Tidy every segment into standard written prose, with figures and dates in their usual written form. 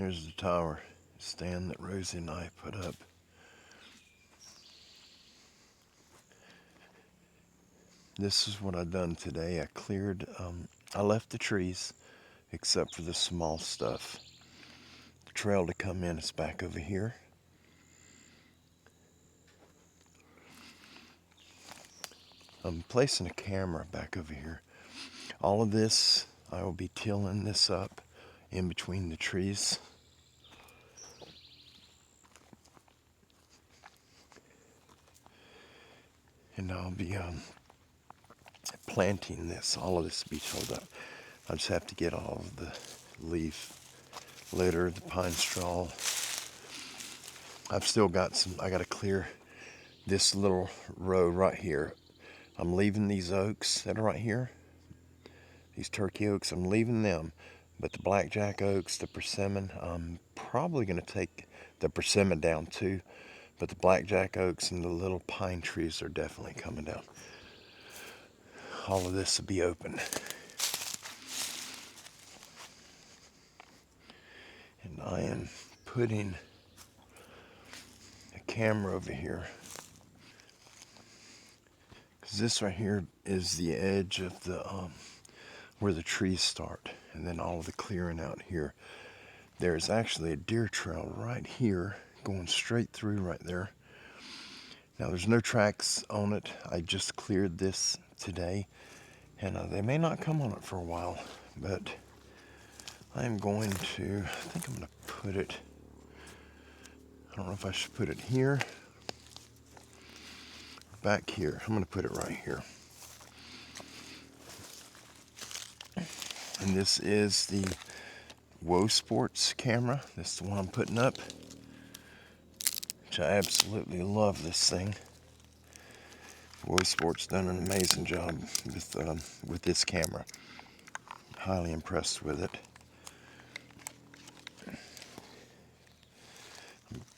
There's the tower stand that Rosie and I put up. This is what I've done today. I cleared, I left the trees except for the small stuff. The trail to come in is back over here. I'm placing a camera back over here. All of this, I will be tilling this up in between the trees. And I'll be planting this. All of this will be tilled up. I just have to get all of the leaf litter, the pine straw. I've still got some, I got to clear this little row right here. I'm leaving these oaks that are right here, these turkey oaks, I'm leaving them. But the blackjack oaks, the persimmon, I'm probably going to take the persimmon down too. But the blackjack oaks and the little pine trees are definitely coming down. All of this will be open. And I am putting a camera over here. Because this right here is the edge of the, where the trees start. And then all of the clearing out here. There's actually a deer trail right here going straight through right there. Now there's no tracks on it. I just cleared this today. And they may not come on it for a while. But I'm going to, I think I'm going to put it, I don't know if I should put it here, back here. I'm going to put it right here. And this is the Woe Sports camera. This is the one I'm putting up, which I absolutely love this thing. Woe Sports done an amazing job with this camera. Highly impressed with it. I'm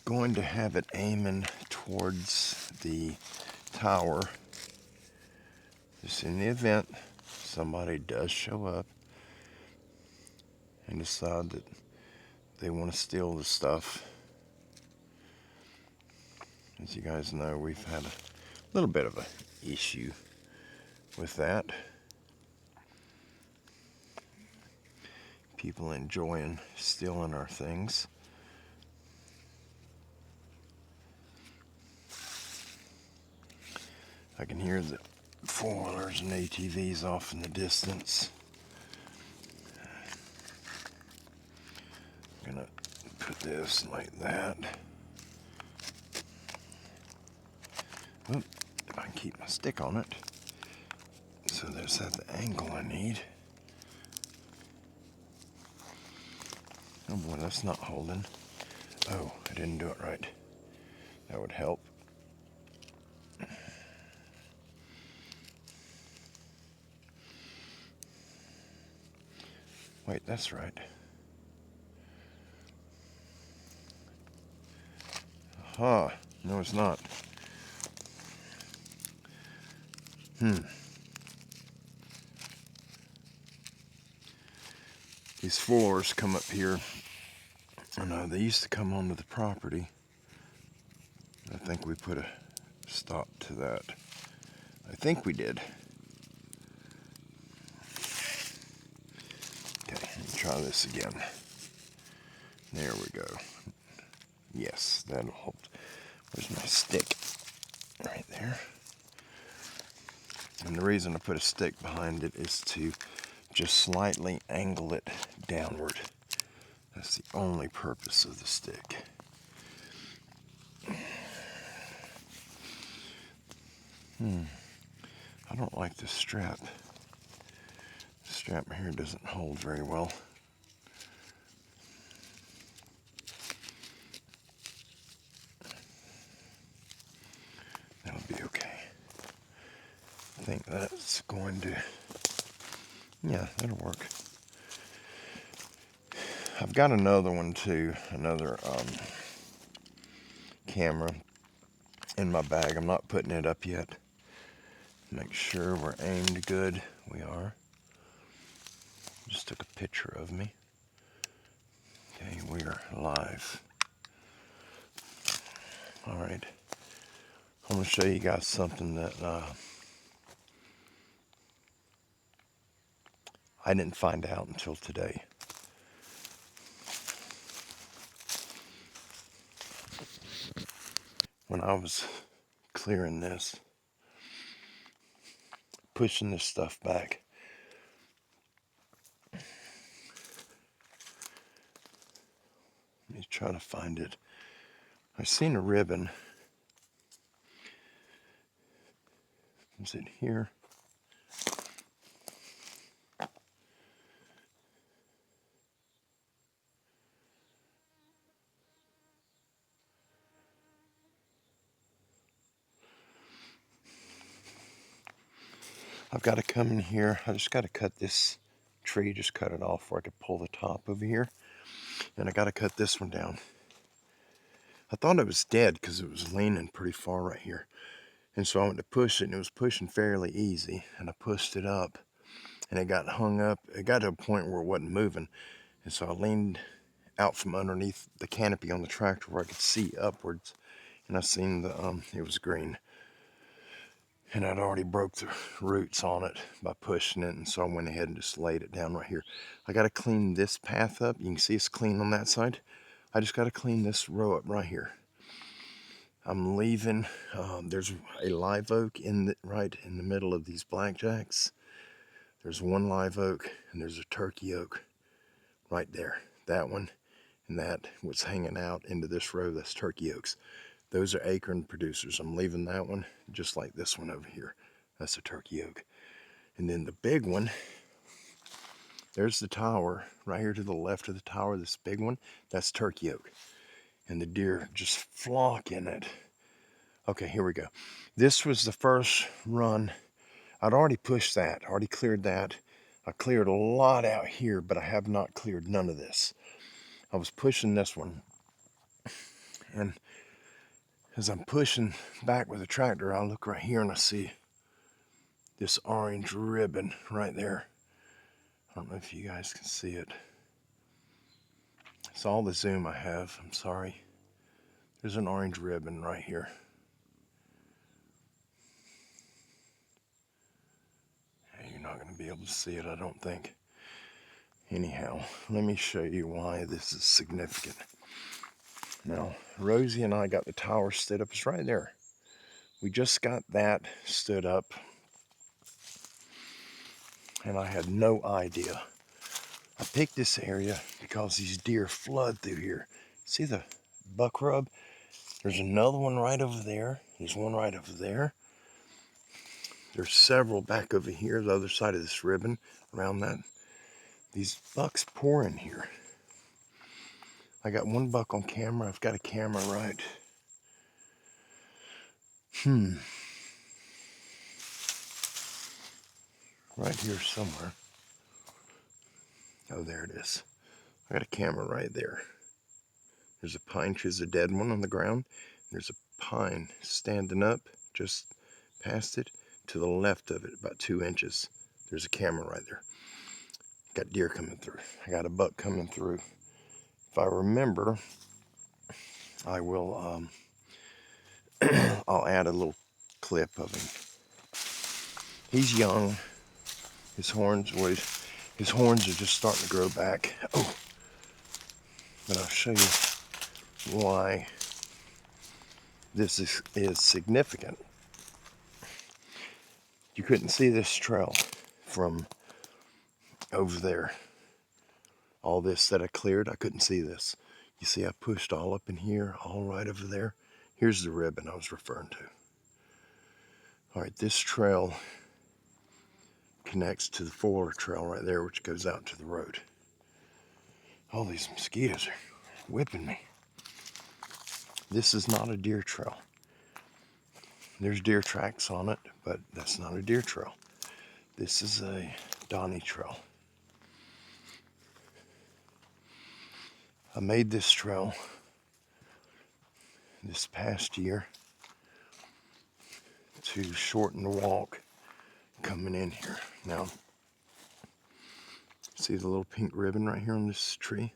going to have it aiming towards the tower. Just in the event somebody does show up and decide that they want to steal the stuff. As you guys know, we've had a little bit of an issue with that. People enjoying stealing our things. I can hear the four-wheelers and ATVs off in the distance. I'm gonna put this like that. Oop, if I can keep my stick on it. So there's that the angle I need. Oh boy, that's not holding. Oh, I didn't do it right. That would help. Wait, that's right. Aha, no it's not. These floors come up here. And they used to come onto the property. I think we put a stop to that. I think we did. Okay, let me try this again. There we go. Yes, that'll hold. Where's my stick? Right there. And the reason I put a stick behind it is to just slightly angle it downward. That's the only purpose of the stick. I don't like this strap. The strap here doesn't hold very well. That'll be okay. I think that's going to, yeah, that'll work. I've got another one too, another camera in my bag. I'm not putting it up yet. Make sure we're aimed good. We are. Just took a picture of me. Okay, we are live. All right. I'm going to show you guys something that I didn't find out until today. When I was clearing this, pushing this stuff back, let me try to find it. I seen a ribbon. Is it here? I've got to come in here. I just got to cut this tree, just cut it off where I could pull the top over here. And I got to cut this one down. I thought it was dead because it was leaning pretty far right here. And so I went to push it, and it was pushing fairly easy. And I pushed it up, and it got hung up. It got to a point where it wasn't moving. And so I leaned out from underneath the canopy on the tractor where I could see upwards. And I seen it was green. And I'd already broke the roots on it by pushing it. And so I went ahead and just laid it down right here. I got to clean this path up. You can see it's clean on that side. I just got to clean this row up right here. I'm leaving. There's a live oak right in the middle of these blackjacks. There's one live oak and there's a turkey oak right there. That one and that was hanging out into this row. That's turkey oaks. Those are acorn producers. I'm leaving that one just like this one over here. That's a turkey oak. And then the big one, there's the tower right here to the left of the tower. This big one, that's turkey oak. And the deer just flock in it. Okay, here we go. This was the first run. I'd already pushed that, already cleared that. I cleared a lot out here, but I have not cleared none of this. I was pushing this one. And as I'm pushing back with the tractor, I look right here and I see this orange ribbon right there. I don't know if you guys can see it. It's all the zoom I have, I'm sorry. There's an orange ribbon right here. You're not going to be able to see it, I don't think. Anyhow, let me show you why this is significant. Now, Rosie and I got the tower stood up. It's right there. We just got that stood up, and I had no idea. I picked this area because these deer flood through here. See the buck rub? There's another one right over there. There's one right over there. There's several back over here, the other side of this ribbon, around that. These bucks pour in here. I got one buck on camera. I've got a camera right. Right here somewhere. Oh, there it is. I got a camera right there. There's a pine tree, there's a dead one on the ground. There's a pine standing up just past it. To the left of it, about 2 inches, there's a camera right there. Got deer coming through. I got a buck coming through. If I remember, I will, I'll add a little clip of him. He's young. His horns are just starting to grow back. Oh, but I'll show you why this is significant. You couldn't see this trail from over there. All this that I cleared, I couldn't see this. You see I pushed all up in here, all right over there. Here's the ribbon I was referring to. All right, this trail connects to the four trail right there, which goes out to the road. All these mosquitoes are whipping me. This is not a deer trail. There's deer tracks on it, but that's not a deer trail. This is a Donnie trail. I made this trail this past year to shorten the walk coming in here. Now, see the little pink ribbon right here on this tree?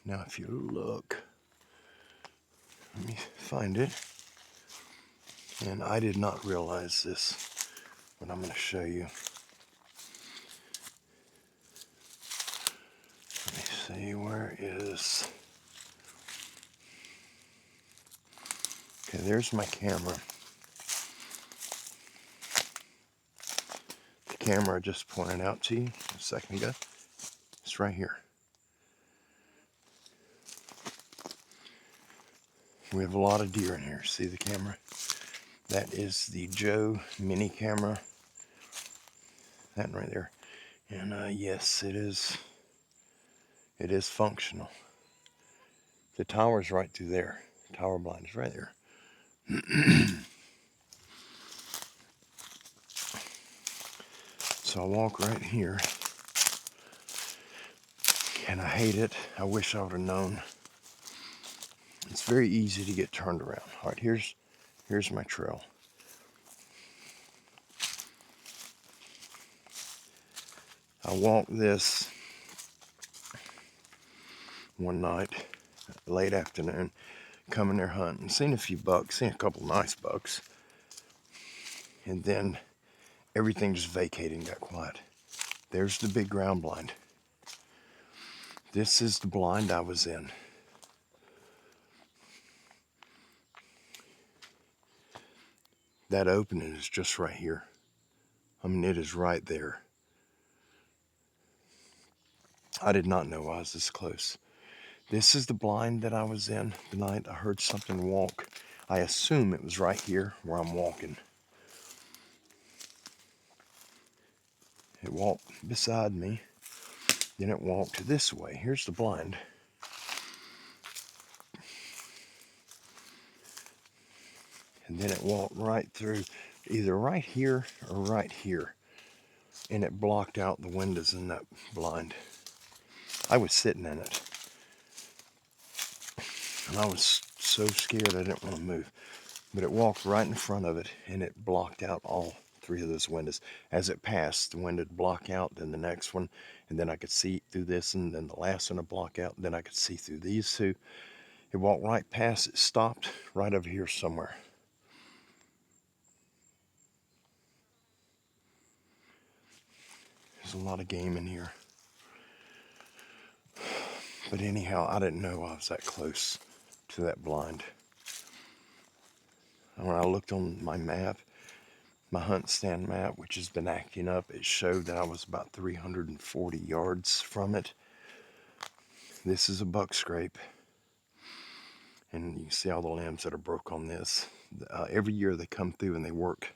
Now if you look, let me find it. And I did not realize this, but I'm going to show you. Let me see, where is... Okay, there's my camera. The camera I just pointed out to you a second ago. It's right here. We have a lot of deer in here. See the camera? That is the Joe mini camera. That one right there. And yes, it is functional. The tower's right through there. The tower blind is right there. So I walk right here. And I hate it. I wish I would have known. It's very easy to get turned around. All right, here's my trail. I walked this one night, late afternoon, coming there hunting, seen a few bucks, seen a couple nice bucks, and then everything just vacated and got quiet. There's the big ground blind. This is the blind I was in. That opening is just right here. I mean, it is right there. I did not know I was this close. This is the blind that I was in the night I heard something walk. I assume it was right here where I'm walking. It walked beside me, then it walked this way. Here's the blind. And then it walked right through, either right here or right here. And it blocked out the windows in that blind. I was sitting in it. And I was so scared I didn't want to move. But it walked right in front of it, and it blocked out all three of those windows. As it passed, the window would block out, then the next one, and then I could see through this, and then the last one would block out, and then I could see through these two. It walked right past, it stopped right over here somewhere. There's a lot of game in here. But anyhow, I didn't know I was that close to that blind. And when I looked on my map, my hunt stand map, which has been acting up, it showed that I was about 340 yards from it. This is a buck scrape. And you can see all the limbs that are broke on this. Every year they come through and they work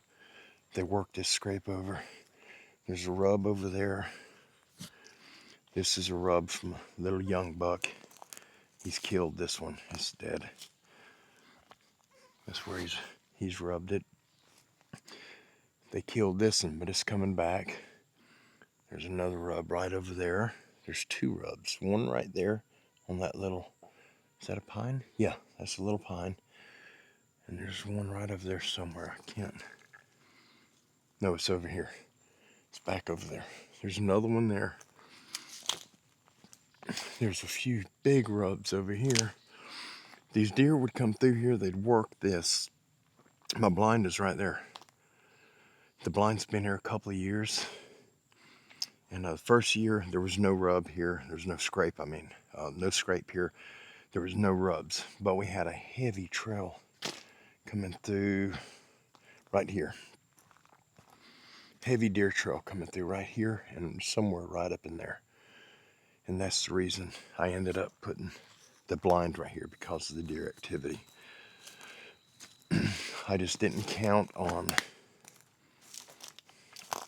this scrape over. There's a rub over there. This is a rub from a little young buck. He's killed this one. It's dead. That's where he's rubbed it. They killed this one, but it's coming back. There's another rub right over there. There's two rubs. One right there on that little, is that a pine? Yeah, that's a little pine. And there's one right over there somewhere. I can't. No, it's over here. It's back over there. There's another one there. There's a few big rubs over here. These deer would come through here, they'd work this. My blind is right there. The blind's been here a couple of years. And the first year, there was no rub here. There's no scrape, no scrape here. There was no rubs, but we had a heavy trail coming through right here. Heavy deer trail coming through right here and somewhere right up in there. And that's the reason I ended up putting the blind right here, because of the deer activity. I just didn't count on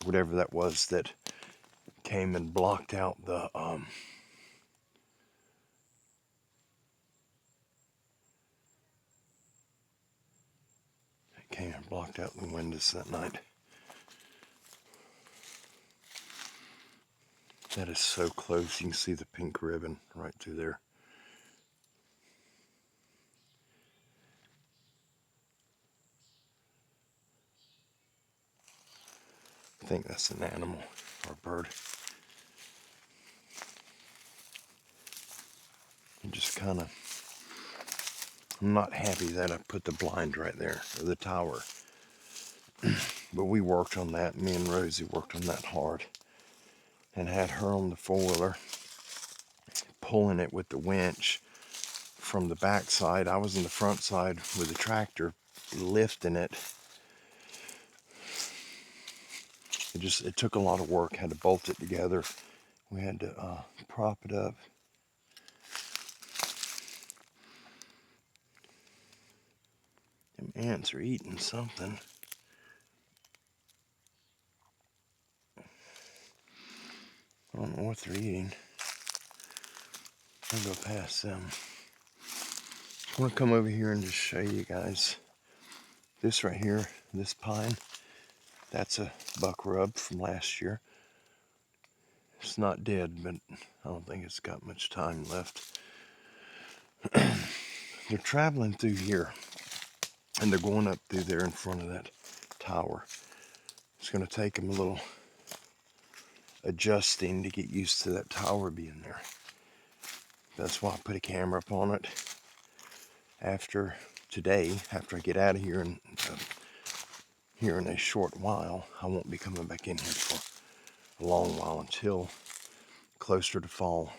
whatever that was that came and blocked out the windows that night. That is so close. You can see the pink ribbon right through there. I think that's an animal or a bird. just kind of, I'm not happy that I put the blind right there, or the tower. But we worked on that. Me and Rosie worked on that hard. And had her on the four-wheeler, pulling it with the winch from the back side. I was in the front side with the tractor, lifting it. It took a lot of work. Had to bolt it together. We had to prop it up. Them ants are eating something. I don't know what they're eating. I'll go past them. I want to come over here and just show you guys this right here, this pine. That's a buck rub from last year. It's not dead, but I don't think it's got much time left. They're traveling through here, and they're going up through there in front of that tower. It's going to take them a little adjusting to get used to that tower being there. That's why I put a camera up on it. After today, after I get out of here and here in a short while, I won't be coming back in here for a long while until closer to fall.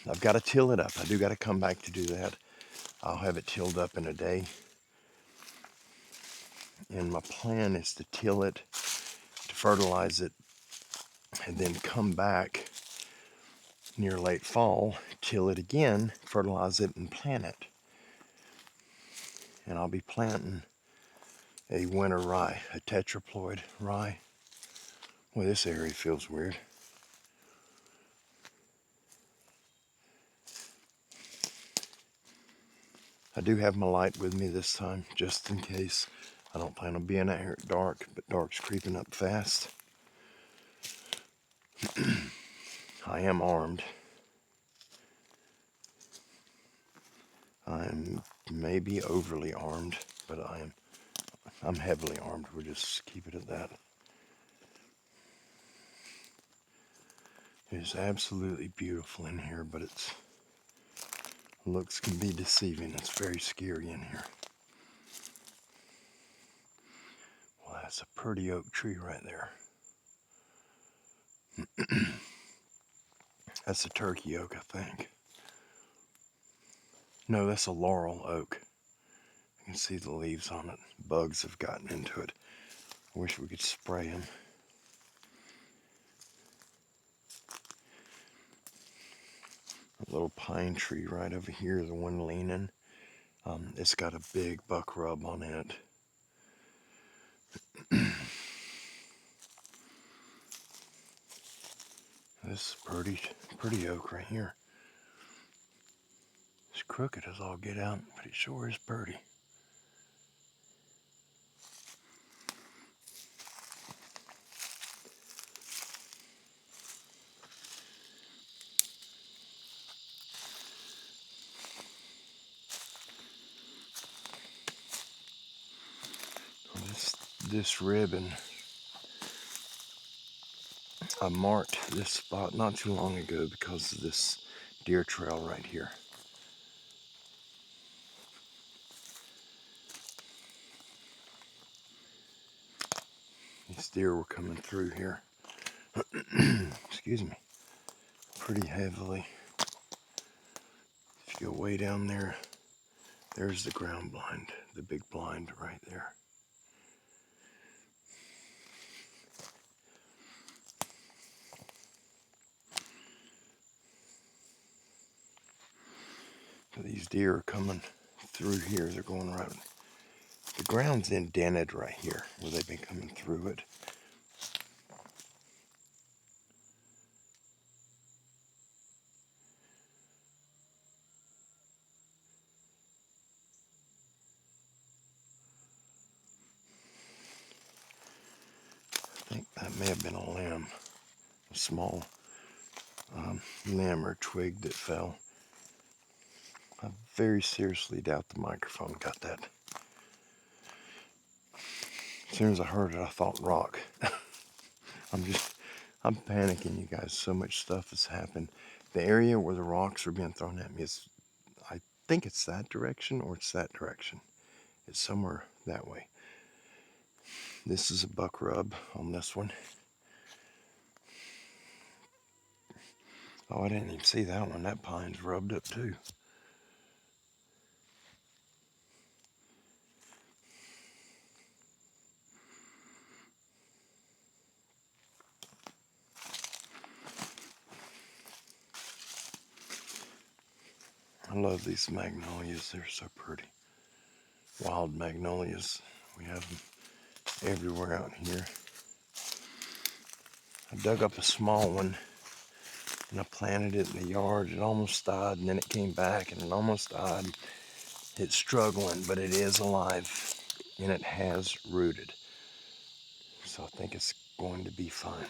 I've got to till it up. I do got to come back to do that. I'll have it tilled up in a day. And my plan is to till it, to fertilize it, and then come back near late fall, till it again, fertilize it, and plant it. And I'll be planting a winter rye, a tetraploid rye. Well, this area feels weird. I do have my light with me this time, just in case. I don't plan on being out here at dark, but dark's creeping up fast. I am armed. I'm maybe overly armed, but I'm heavily armed. We'll just keep it at that. It is absolutely beautiful in here, but looks can be deceiving. It's very scary in here. Well, that's a pretty oak tree right there. That's a turkey oak, I think. No, that's a laurel oak. You can see the leaves on it. Bugs have gotten into it. I wish we could spray them. A little pine tree right over here, the one leaning. It's got a big buck rub on it. This is pretty oak right here. It's crooked as all get out, but it sure is pretty. This ribbon, I marked this spot not too long ago because of this deer trail right here. These deer were coming through here. Excuse me. Pretty heavily. If you go way down there, there's the ground blind, the big blind right there. So these deer are coming through here. They're going right. The ground's indented right here where they've been coming through it. I think that may have been a limb, a small limb or twig that fell. I very seriously doubt the microphone got that. As soon as I heard it, I thought rock. I'm panicking, you guys. So much stuff has happened. The area where the rocks are being thrown at me is, I think it's that direction or it's that direction. It's somewhere that way. This is a buck rub on this one. Oh, I didn't even see that one. That pine's rubbed up too. I love these magnolias. They're so pretty. Wild magnolias. We have them everywhere out here. I dug up a small one and I planted it in the yard. It almost died, and then it came back and it almost died. It's struggling, but it is alive and it has rooted. So I think it's going to be fine.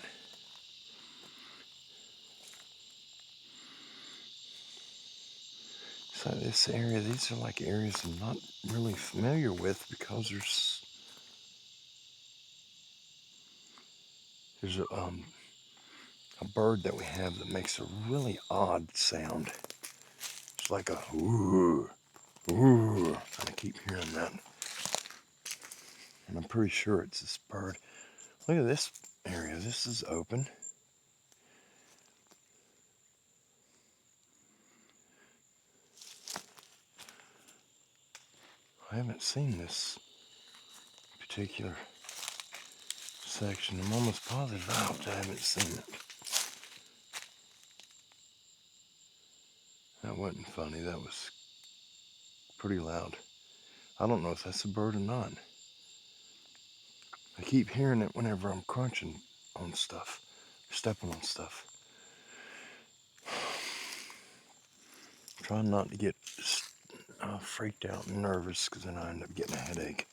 So this area, these are like areas I'm not really familiar with because there's a bird that we have that makes a really odd sound. It's like a ooh, ooh. I keep hearing that. And I'm pretty sure it's this bird. Look at this area. This is open. I haven't seen this particular section. I'm almost positive I haven't seen it. That wasn't funny. That was pretty loud. I don't know if that's a bird or not. I keep hearing it whenever I'm crunching on stuff, stepping on stuff. I'm trying not to get freaked out and nervous because then I end up getting a headache.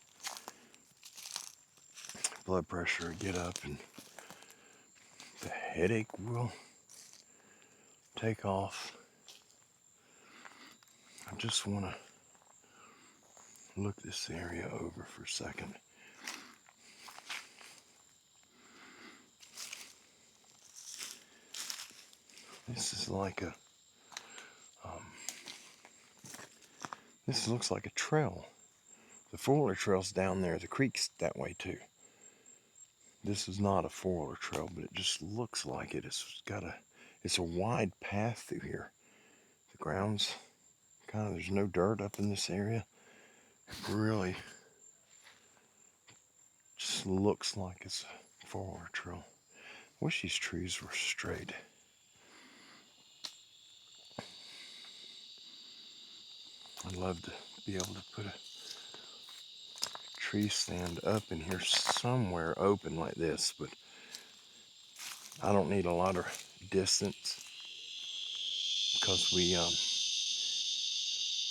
Blood pressure will get up and the headache will take off. I just want to look this area over for a second. This is like a, this looks like a trail. The four-wheeler trail's down there. The creek's that way too. This is not a four-wheeler trail, but it just looks like it. It's a wide path through here. The ground's kind of, there's no dirt up in this area. It really just looks like it's a four-wheeler trail. Wish these trees were straight. I'd love to be able to put a tree stand up in here somewhere open like this, but I don't need a lot of distance because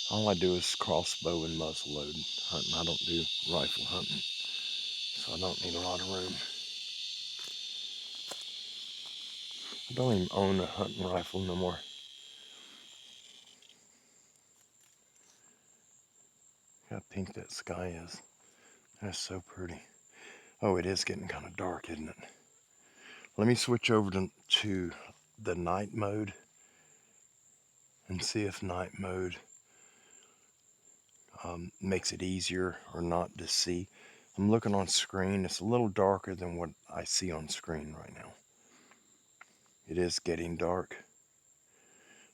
all I do is crossbow and muzzleload hunting. I don't do rifle hunting, so I don't need a lot of room. I don't even own a hunting rifle no more. Look how pink that sky is. That's so pretty. Oh, it is getting kind of dark, isn't it? Let me switch over to the night mode and see if night mode makes it easier or not to see. I'm looking on screen. It's a little darker than what I see on screen right now. It is getting dark.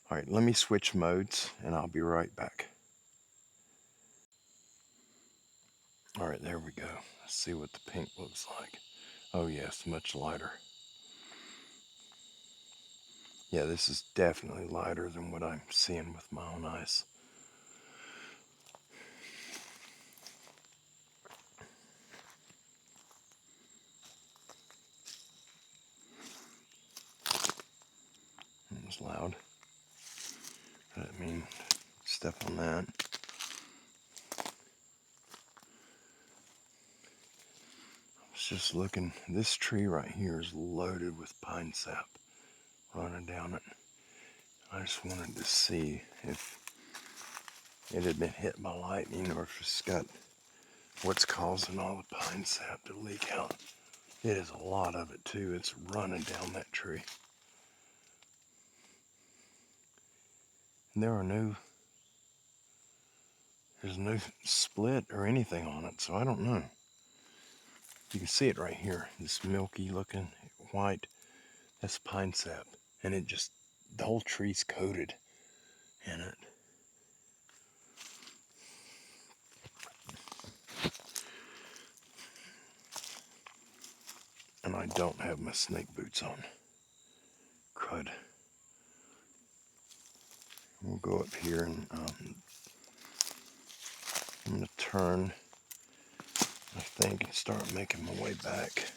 All right, let me switch modes and I'll be right back. All right, there we go. Let's see what the pink looks like. Oh yes, much lighter. Yeah, this is definitely lighter than what I'm seeing with my own eyes. It was loud. I didn't mean step on that. I was just looking. This tree right here is loaded with pine sap running down it. I just wanted to see if it had been hit by lightning or if it's got what's causing all the pine sap to leak out. It is a lot of it too. It's running down that tree. And there's no split or anything on it, so I don't know. You can see it right here, this milky looking white, that's pine sap. And the whole tree's coated in it. And I don't have my snake boots on. Crud. We'll go up here and I'm going to turn, I think, and start making my way back.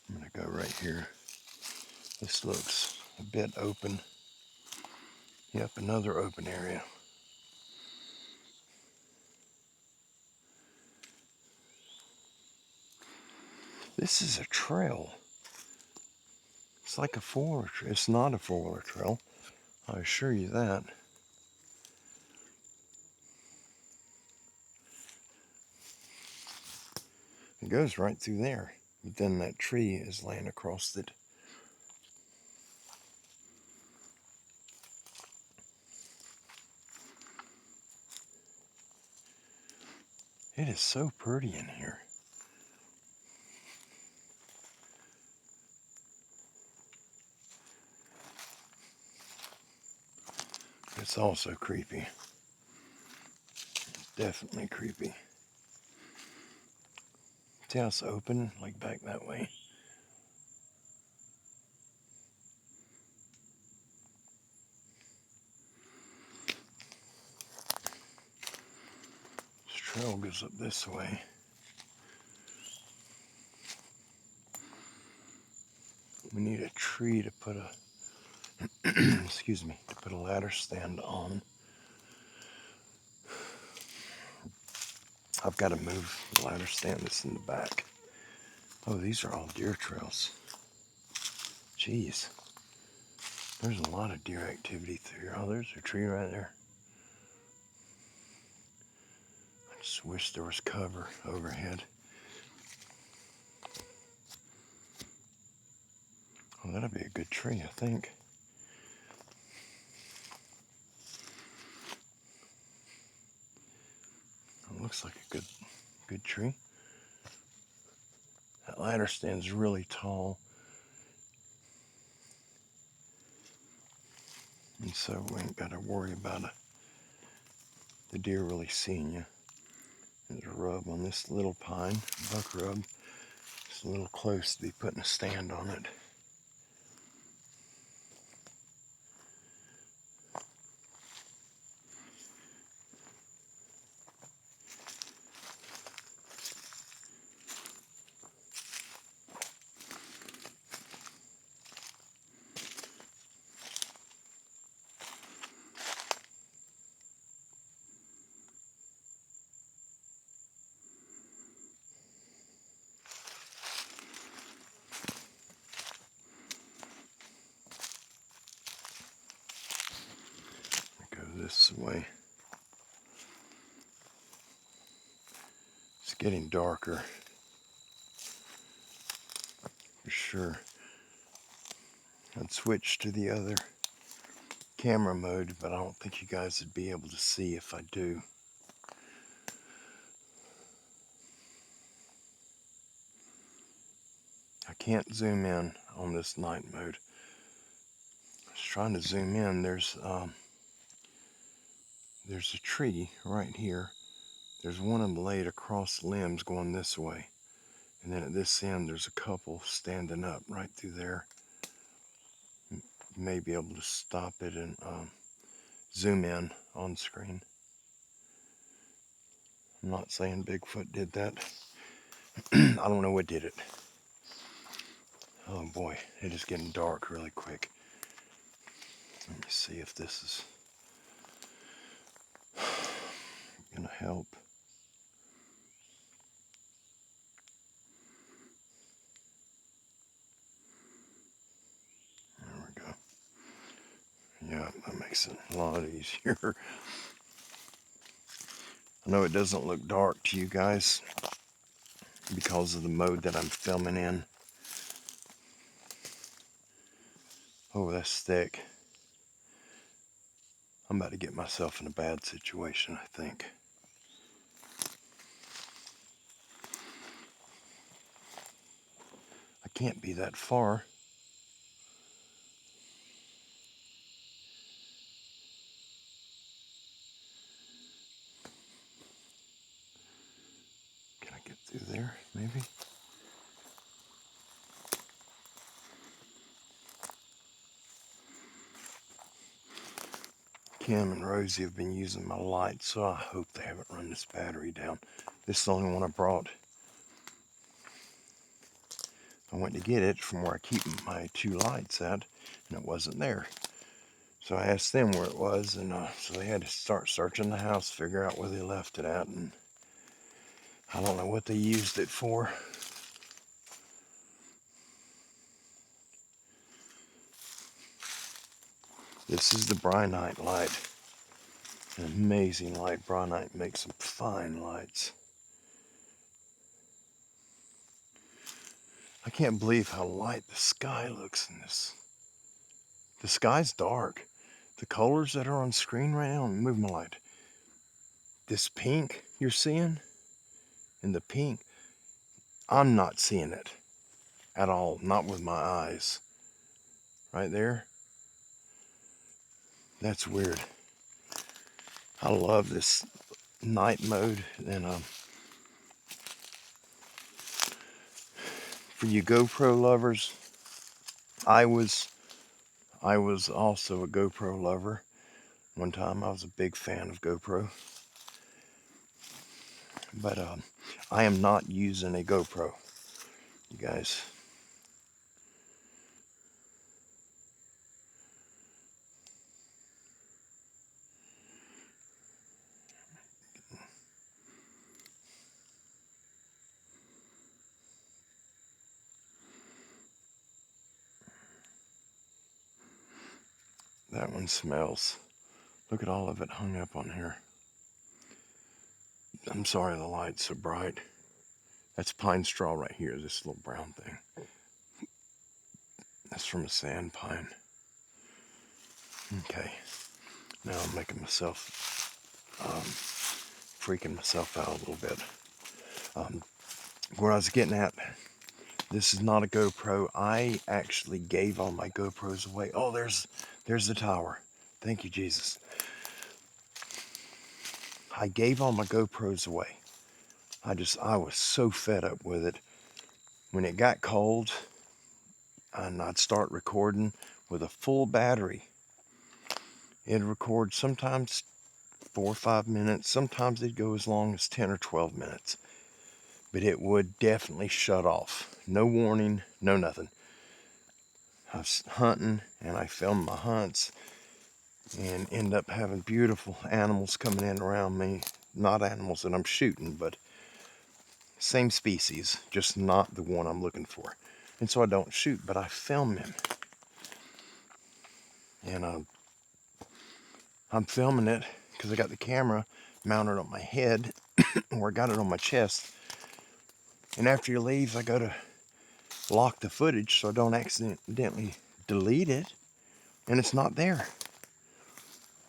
I'm going to go right here. This looks a bit open. Yep, another open area. This is a trail. It's like a four-wheeler trail. It's not a four-wheeler trail, I assure you that. It goes right through there, but then that tree is laying across it. It is so pretty in here. It's also creepy. Definitely creepy. See how it's open, like back that way? This trail goes up this way. We need a tree to put a, excuse me, to put a ladder stand on. I've got to move the ladder stand that's in the back. Oh, these are all deer trails. Jeez. There's a lot of deer activity through here. Oh, there's a tree right there. I just wish there was cover overhead. Oh, that'll be a good tree, I think. It looks like a good tree. That ladder stand's really tall. And so we ain't got to worry about the deer really seeing you. There's a rub on this little pine, buck rub. It's a little close to be putting a stand on it. Go this way. It's getting darker. For sure. I'd switch to the other camera mode, but I don't think you guys would be able to see if I do. I can't zoom in on this night mode. I was trying to zoom in. There's a tree right here. There's one of them laid across limbs going this way. And then at this end, there's a couple standing up right through there. You may be able to stop it and zoom in on screen. I'm not saying Bigfoot did that. I don't know what did it. Oh boy, it is getting dark really quick. Let me see if this is gonna help. There we go. Yeah, that makes it a lot easier. I know it doesn't look dark to you guys, because of the mode that I'm filming in. Oh, that's thick. I'm about to get myself in a bad situation, I think. I can't be that far. Can I get through there, maybe? Kim and Rosie have been using my light, so I hope they haven't run this battery down. This is the only one I brought. I went to get it from where I keep my 2 lights at, and it wasn't there. So I asked them where it was, and so they had to start searching the house, figure out where they left it at, and I don't know what they used it for. This is the Bryonite light. An amazing light. Bryonite makes some fine lights. I can't believe how light the sky looks in this. The sky's dark. The colors that are on screen right now, move my light. This pink you're seeing, and the pink, I'm not seeing it at all, not with my eyes. Right there. That's weird. I love this night mode, and for you GoPro lovers, I was also a GoPro lover. One time I was a big fan of GoPro, but I am not using a GoPro, you guys. That one smells. Look at all of it hung up on here. I'm sorry the light's so bright. That's pine straw right here, this little brown thing. That's from a sand pine. Okay, now I'm making myself, freaking myself out a little bit. Where I was getting at, this is not a GoPro. I actually gave all my GoPros away. Oh, there's the tower. Thank you, Jesus. I gave all my GoPros away. I was so fed up with it. When it got cold, and I'd start recording with a full battery, it'd record sometimes 4 or 5 minutes. Sometimes it'd go as long as 10 or 12 minutes. But it would definitely shut off. No warning, no nothing. I was hunting, and I filmed my hunts, and end up having beautiful animals coming in around me. Not animals that I'm shooting, but same species, just not the one I'm looking for. And so I don't shoot, but I film him. And I'm filming it because I got the camera mounted on my head, or I got it on my chest. And after you leave, I go to lock the footage so I don't accidentally delete it, and it's not there.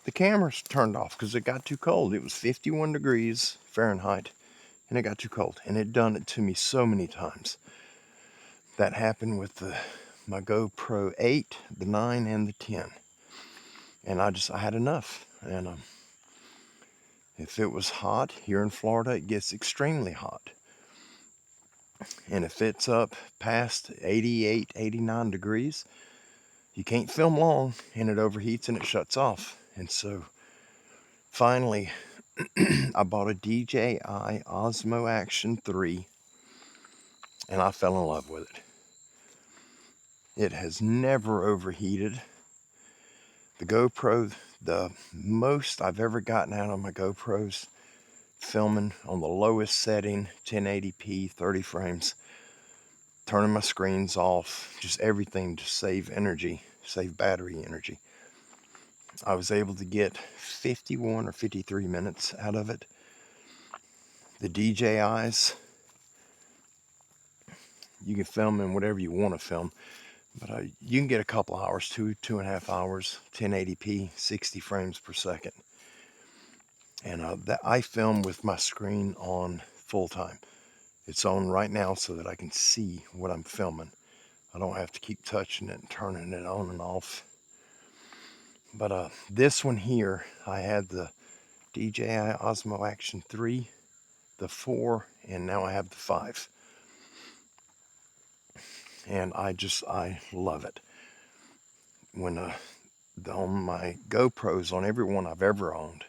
The camera's turned off because it got too cold. It was 51 degrees Fahrenheit, and it got too cold. And it done it to me so many times. That happened with my GoPro 8, the 9, and the 10. And I had enough. And if it was hot, here in Florida, it gets extremely hot. And if it's up past 88, 89 degrees, you can't film long, and it overheats and it shuts off. And so finally, I bought a DJI Osmo Action 3, and I fell in love with it. It has never overheated. The GoPro, the most I've ever gotten out of my GoPros, filming on the lowest setting, 1080p, 30 frames, turning my screens off, just everything to save energy, save battery energy. I was able to get 51 or 53 minutes out of it. The DJIs, you can film in whatever you want to film, but you can get a couple hours, 2.5 hours, 1080p, 60 frames per second. And that I film with my screen on full time. It's on right now so that I can see what I'm filming. I don't have to keep touching it and turning it on and off. But this one here, I had the DJI Osmo Action 3, the 4, and now I have the 5. And I love it. When on my GoPros, on every one I've ever owned,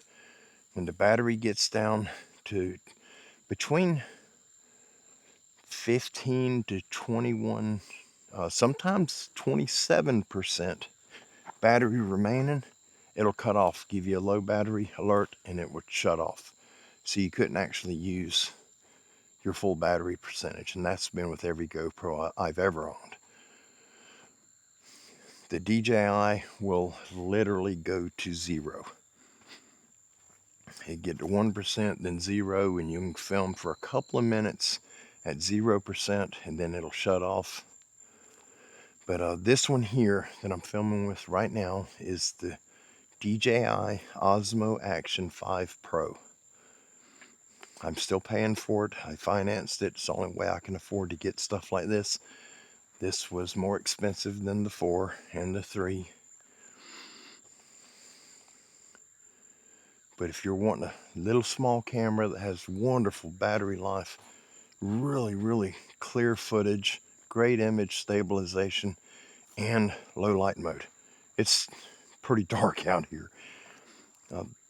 when the battery gets down to between 15 to 21, sometimes 27% battery remaining, it'll cut off, give you a low battery alert, and it would shut off. So you couldn't actually use your full battery percentage, and that's been with every GoPro I've ever owned. The DJI will literally go to 0. You get to 1%, then 0, and you can film for a couple of minutes at 0%, and then it'll shut off. But this one here that I'm filming with right now is the DJI Osmo Action 5 Pro. I'm still paying for it. I financed it. It's the only way I can afford to get stuff like this. This was more expensive than the 4 and the 3. But if you're wanting a little small camera that has wonderful battery life, really, really clear footage, great image stabilization, and low light mode. It's pretty dark out here.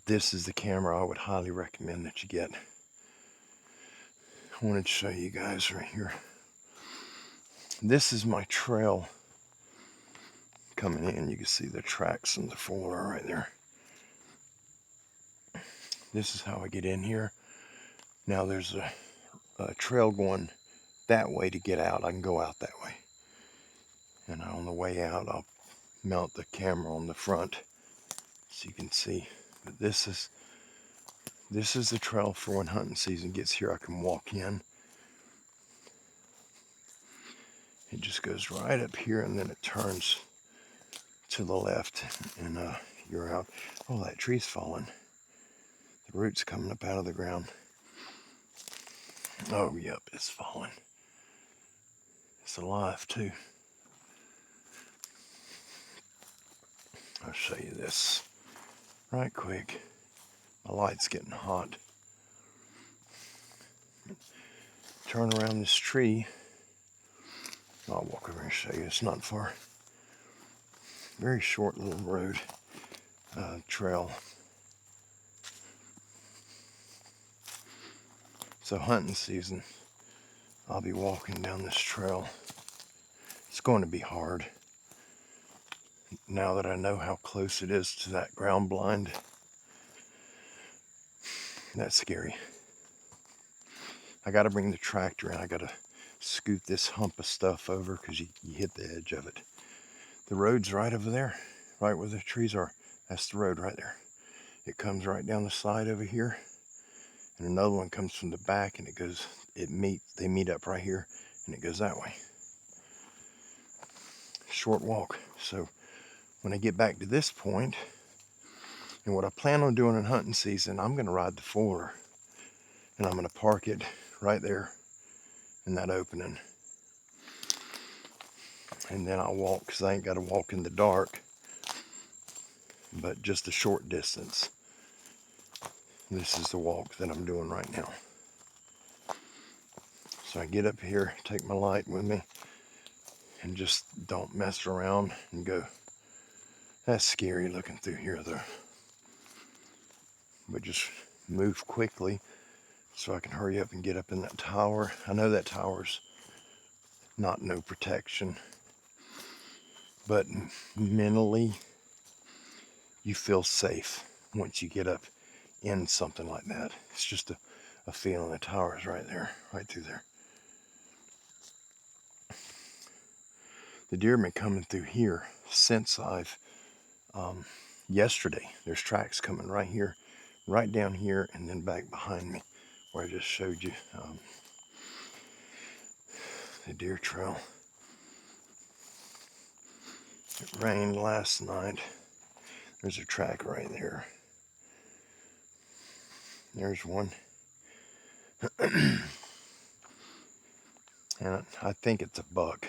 This is the camera I would highly recommend that you get. I wanted to show you guys right here. This is my trail coming in. You can see the tracks in the four-wheeler right there. This is how I get in here. Now there's a trail going that way to get out. I can go out that way. And on the way out, I'll mount the camera on the front so you can see. But this is the trail for when hunting season gets here. I can walk in. It just goes right up here, and then it turns to the left, and you're out. Oh, that tree's falling. The roots coming up out of the ground. Oh, yep, it's falling. It's alive too. I'll show you this right quick. My light's getting hot. Turn around this tree. I'll walk over and show you. It's not far. Very short little road, trail. So hunting season, I'll be walking down this trail. It's going to be hard. Now that I know how close it is to that ground blind, that's scary. I got to bring the tractor in. I got to scoot this hump of stuff over because you hit the edge of it. The road's right over there, right where the trees are. That's the road right there. It comes right down the side over here, and another one comes from the back, and they meet up right here, and it goes that way. Short walk. So when I get back to this point, and what I plan on doing in hunting season, I'm going to ride the four-wheeler, and I'm going to park it right there in that opening. And then I'll walk, because I ain't got to walk in the dark, but just a short distance. This is the walk that I'm doing right now. So I get up here, take my light with me, and just don't mess around and go. That's scary looking through here though. But just move quickly so I can hurry up and get up in that tower. I know that tower's not no protection, but mentally you feel safe once you get up in something like that. It's just a feeling. The tower's right there, right through there. The deer have been coming through here since yesterday. There's tracks coming right here, right down here, and then back behind me where I just showed you. the deer trail. It rained last night. There's a track right there. There's one. And I think it's a buck.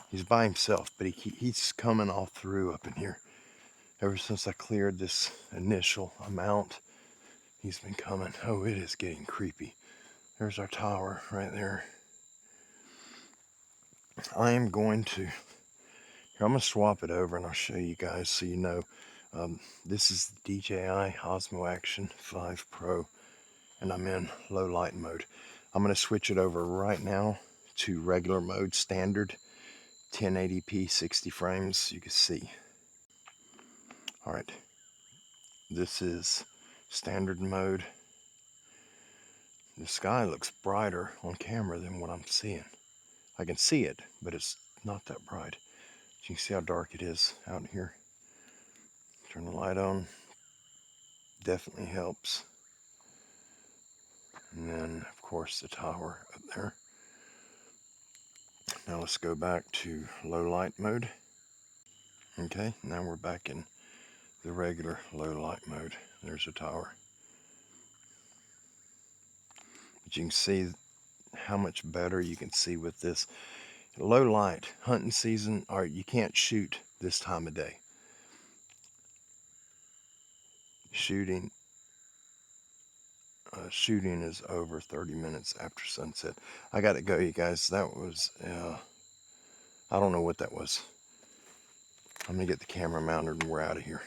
He's by himself, but he's coming all through up in here. Ever since I cleared this initial amount, he's been coming. Oh, it is getting creepy. There's our tower right there. I am going to, here, I'm going to swap it over and I'll show you guys so you know. This is the DJI Osmo Action 5 Pro, and I'm in low light mode. I'm going to switch it over right now to regular mode, standard 1080p 60 frames. You can see. All right, this is standard mode. The sky looks brighter on camera than what I'm seeing. I can see it, but it's not that bright. You can see how dark it is out here. Turn the light on. Definitely helps. And then, of course, the tower up there. Now let's go back to low light mode. Okay, now we're back in the regular low light mode. There's the tower. But you can see how much better you can see with this. Low light, hunting season, or you can't shoot this time of day. Shooting is over 30 minutes after sunset. I gotta go, you guys. That was, I don't know what that was. I'm gonna get the camera mounted and we're out of here.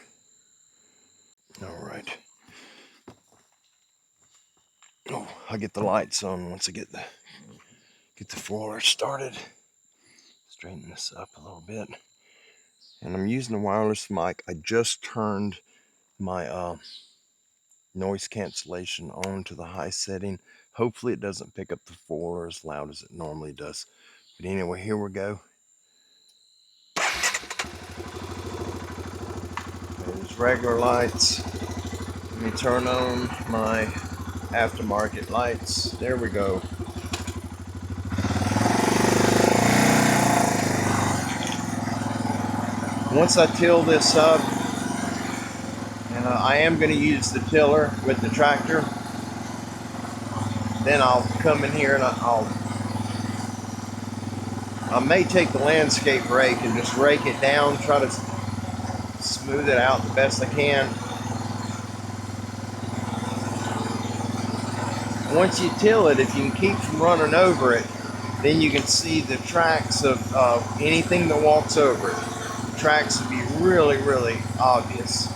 All right. Oh, I'll get the lights on once I get the four-wheeler started. Straighten this up a little bit. And I'm using a wireless mic. I just turned my noise cancellation on to the high setting. Hopefully it doesn't pick up the 4 as loud as it normally does. But anyway, here we go. There's regular lights. Let me turn on my aftermarket lights. There we go. Once I till this up, and I am going to use the tiller with the tractor, then I'll come in here and I may take the landscape rake and just rake it down, try to smooth it out the best I can. Once you till it, if you can keep from running over it, then you can see the tracks of anything that walks over it. The tracks will be really, really obvious.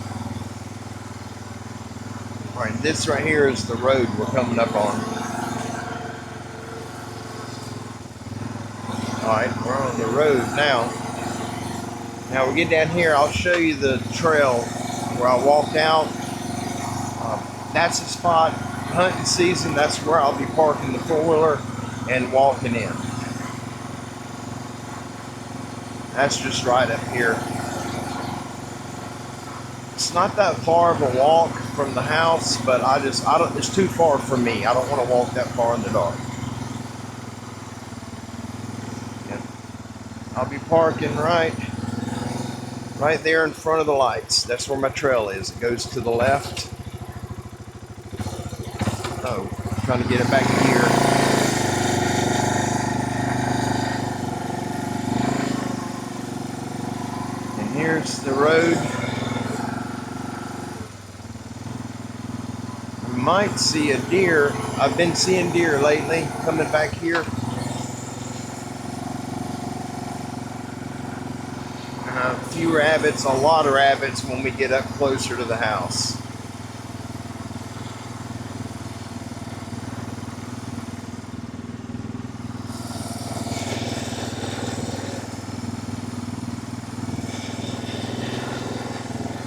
All right, this right here is the road we're coming up on. All right, we're on the road now. Now we get down here, I'll show you the trail where I walked out. That's the spot, hunting season, that's where I'll be parking the four-wheeler and walking in. That's just right up here. It's not that far of a walk from the house, but it's too far for me. I don't want to walk that far in the dark. And I'll be parking right there in front of the lights. That's where my trail is. It goes to the left. Oh, trying to get it back here. And here's the road. You might see a deer. I've been seeing deer lately coming back here. And a few rabbits, a lot of rabbits when we get up closer to the house.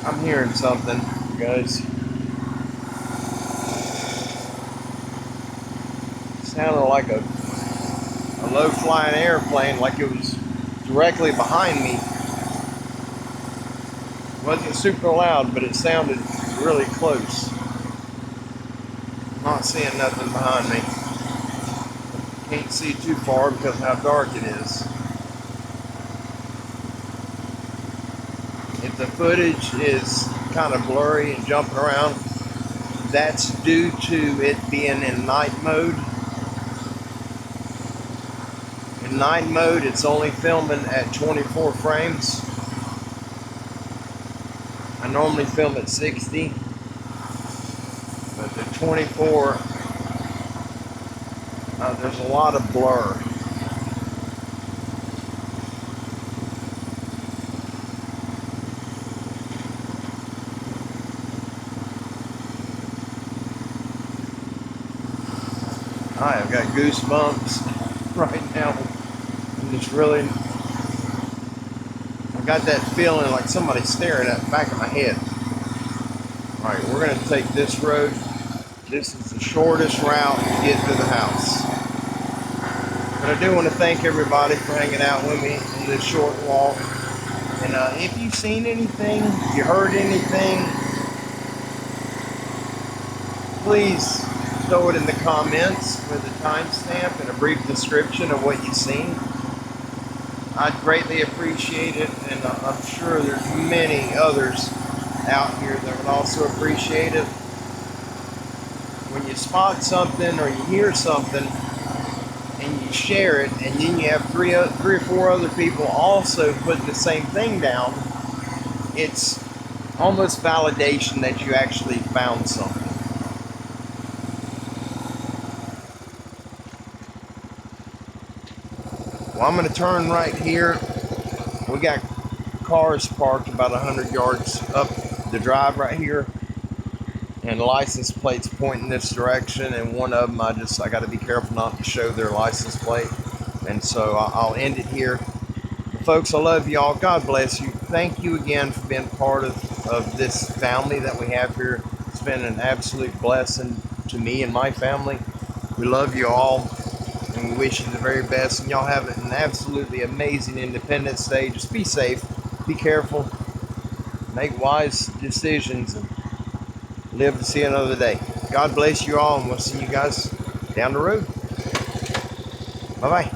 I'm hearing something, you guys. It sounded like a low-flying airplane, like it was directly behind me. It wasn't super loud, but it sounded really close. I'm not seeing nothing behind me. Can't see too far because of how dark it is. If the footage is kind of blurry and jumping around, that's due to it being in night mode. In night mode, it's only filming at 24 frames. I normally film at 60, but the 24, there's a lot of blur. I've got goosebumps right now. I'm just really, I got that feeling like somebody's staring at the back of my head. All right, we're gonna take this road. This is the shortest route to get to the house. But I do want to thank everybody for hanging out with me on this short walk. And if you've seen anything, you heard anything, please throw it in the comments with a timestamp and a brief description of what you've seen. I'd greatly appreciate it, and I'm sure there's many others out here that would also appreciate it. When you spot something or you hear something and you share it, and then you have three or four other people also putting the same thing down, it's almost validation that you actually found something. Well, I'm going to turn right here. We got cars parked about 100 yards up the drive right here, and license plates pointing this direction, and one of them I got to be careful not to show their license plate, and so I'll end it here. But folks, I love y'all. God bless you. Thank you again for being part of this family that we have here. It's been an absolute blessing to me and my family. We love you all, and we wish you the very best, and y'all have an absolutely amazing Independence Day. Just be safe, be careful, make wise decisions, and live to see another day. God bless you all, and we'll see you guys down the road. Bye-bye.